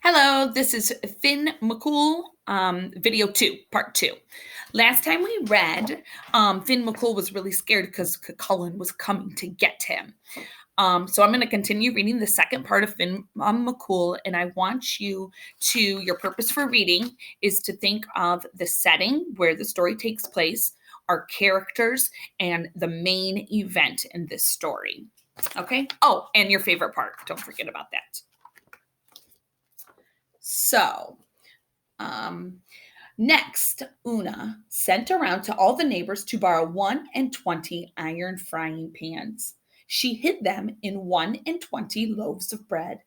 Hello, this is Finn McCool, video 2, part 2. Last time we read, Finn McCool was really scared because Cullen was coming to get him. So I'm going to continue reading the second part of Finn McCool, and I want you to, your purpose for reading is to think of the setting where the story takes place, our characters, and the main event in this story. Okay? Oh, and your favorite part. Don't forget about that. So, next, Una sent around to all the neighbors to borrow 1 and 20 iron frying pans. She hid them in 1 and 20 loaves of bread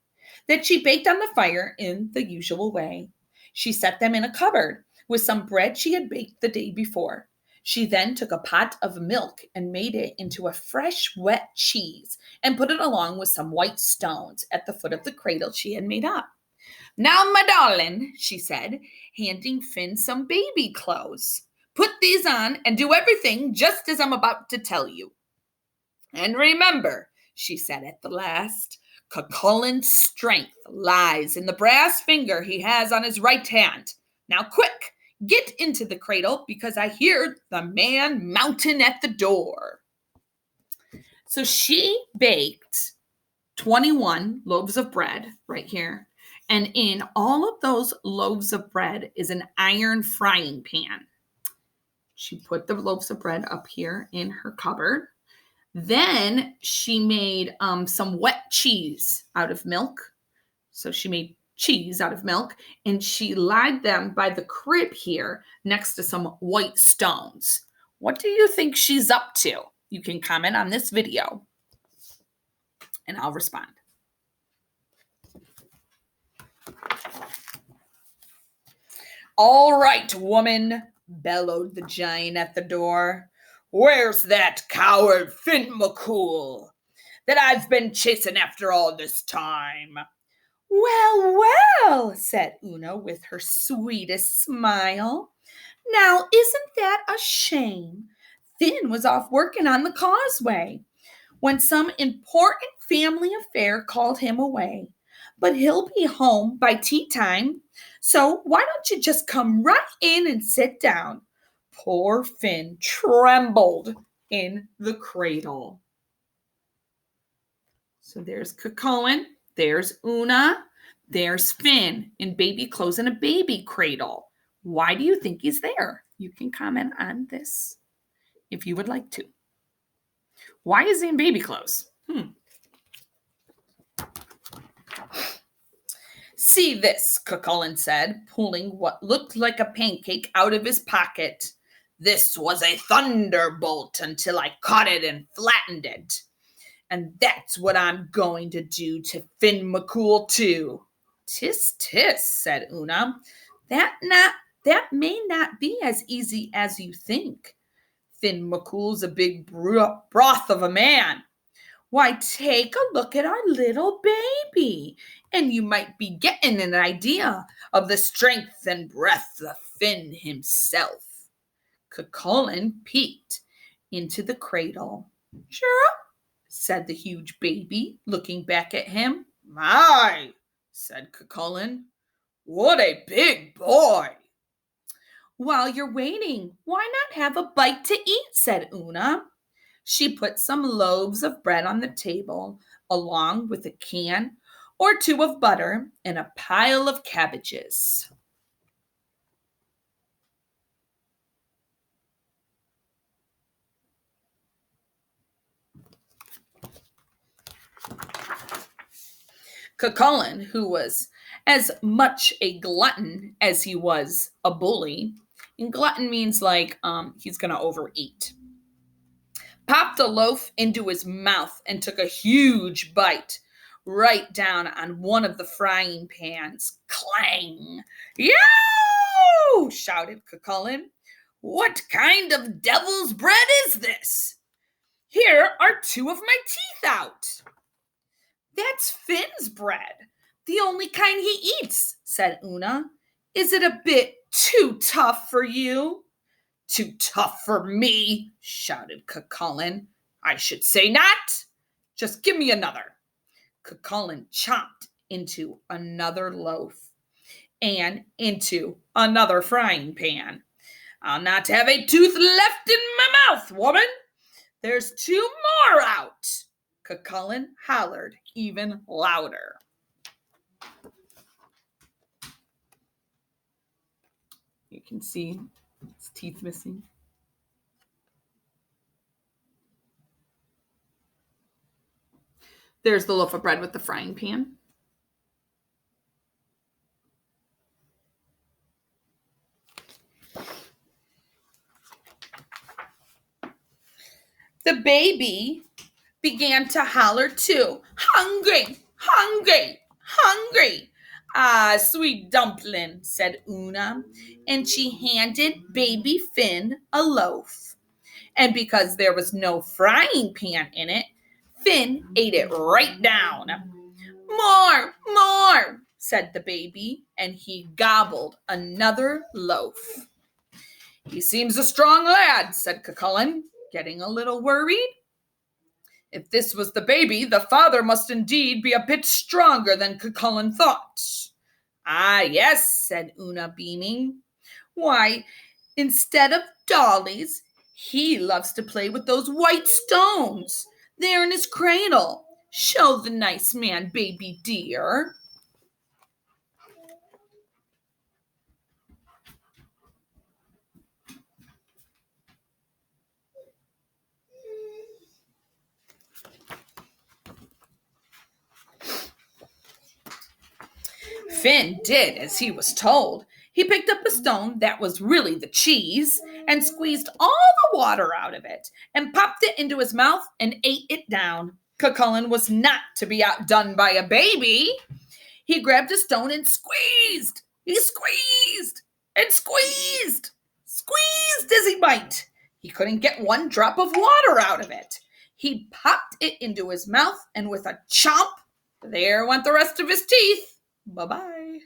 that she baked on the fire in the usual way. She set them in a cupboard with some bread she had baked the day before. She then took a pot of milk and made it into a fresh, wet cheese and put it along with some white stones at the foot of the cradle she had made up. "Now, my darling," she said, handing Finn some baby clothes. "Put these on and do everything just as I'm about to tell you. And remember," she said at the last, "Cucullin's strength lies in the brass finger he has on his right hand. Now, quick, get into the cradle because I hear the man mounting at the door." So she baked 21 loaves of bread right here. And in all of those loaves of bread is an iron frying pan. She put the loaves of bread up here in her cupboard. Then she made some wet cheese out of milk. So she made cheese out of milk, and she laid them by the crib here next to some white stones. What do you think she's up to? You can comment on this video, and I'll respond. "All right, woman," bellowed the giant at the door. "Where's that coward Finn McCool that I've been chasing after all this time?" "Well, well," said Una with her sweetest smile. "Now, isn't that a shame? Finn was off working on the causeway when some important family affair called him away. But he'll be home by tea time. So why don't you just come right in and sit down?" Poor Finn trembled in the cradle. So there's Cucullin, there's Una, there's Finn in baby clothes in a baby cradle. Why do you think he's there? You can comment on this if you would like to. Why is he in baby clothes? "See this," Cucullin said, pulling what looked like a pancake out of his pocket. "This was a thunderbolt until I caught it and flattened it. And that's what I'm going to do to Finn McCool too." "Tis, tis," said Una. That may not be as easy as you think. Finn McCool's a big broth of a man. Why, take a look at our little baby, and you might be getting an idea of the strength and breadth of Finn himself." Cucullin peeked into the cradle. "Sure," said the huge baby, looking back at him. "My," said Cucullin, "what a big boy." "While you're waiting, why not have a bite to eat?" said Una. She put some loaves of bread on the table, along with a can or two of butter and a pile of cabbages. Cucullin, who was as much a glutton as he was a bully, and glutton means like he's going to overeat, popped a loaf into his mouth and took a huge bite right down on one of the frying pans. Clang! "Yow!" shouted Cucullin. "What kind of devil's bread is this? Here are 2 of my teeth out." "That's Finn's bread, the only kind he eats," said Una. "Is it a bit too tough for you?" "Too tough for me," shouted Cucullin. "I should say not. Just give me another." Cucullin chomped into another loaf and into another frying pan. I'll not have a tooth left in my mouth, woman. There's 2 more out. Cucullin hollered even louder. You can see his teeth missing. There's the loaf of bread with the frying pan. The baby began to holler too. Hungry, hungry, hungry. Ah, sweet dumpling, said Una, and she handed baby Finn a loaf. And because there was no frying pan in it, Finn ate it right down. More, said the baby, and he gobbled another loaf. He seems a strong lad, said Cucullin, getting a little worried. If this was the baby, the father must indeed be a bit stronger than Cucullin thought. Ah, yes, said Una, beaming. Why, instead of dollies, he loves to play with those white stones. They're in his cradle. Show the nice man, baby dear. Finn did as he was told. He picked up a stone that was really the cheese and squeezed all the water out of it and popped it into his mouth and ate it down. Cucullin was not to be outdone by a baby. He grabbed a stone and squeezed. He squeezed and squeezed as he might. He couldn't get one drop of water out of it. He popped it into his mouth, and with a chomp, there went the rest of his teeth. Bye-bye.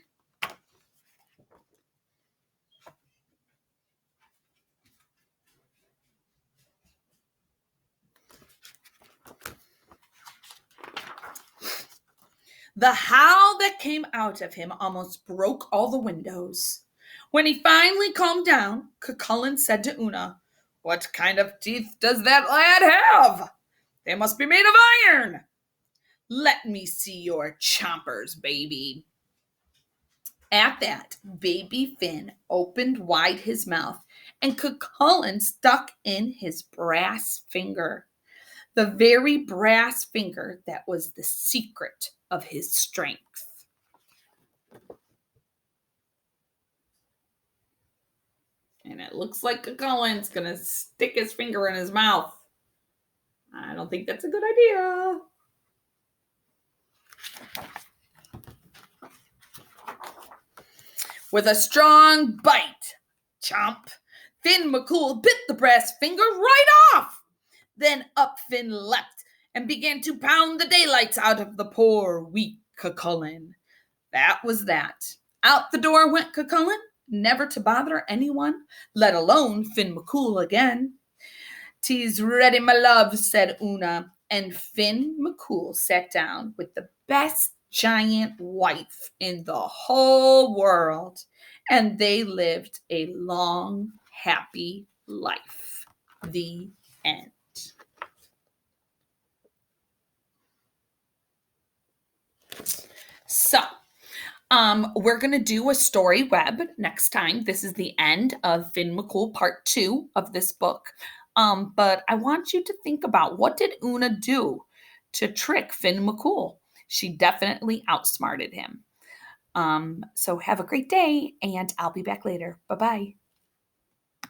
The howl that came out of him almost broke all the windows. When he finally calmed down, Cucullin said to Una, "What kind of teeth does that lad have? They must be made of iron. Let me see your chompers, baby." At that, baby Finn opened wide his mouth, and Cucullin stuck in his brass finger. The very brass finger that was the secret of his strength. And it looks like Cucullin's going to stick his finger in his mouth. I don't think that's a good idea. With a strong bite, chomp, Finn McCool bit the brass finger right off. Then up Finn leapt and began to pound the daylights out of the poor, weak Cucullin. That was that. Out the door went Cucullin, never to bother anyone, let alone Finn McCool again. "'Tis ready, my love," said Una, and Finn McCool sat down with the best giant wife in the whole world, and they lived a long, happy life. The end. So, we're going to do a story web next time. This is the end of Finn McCool part 2 of this book. But I want you to think about, what did Una do to trick Finn McCool? She definitely outsmarted him. So have a great day, and I'll be back later. Bye-bye.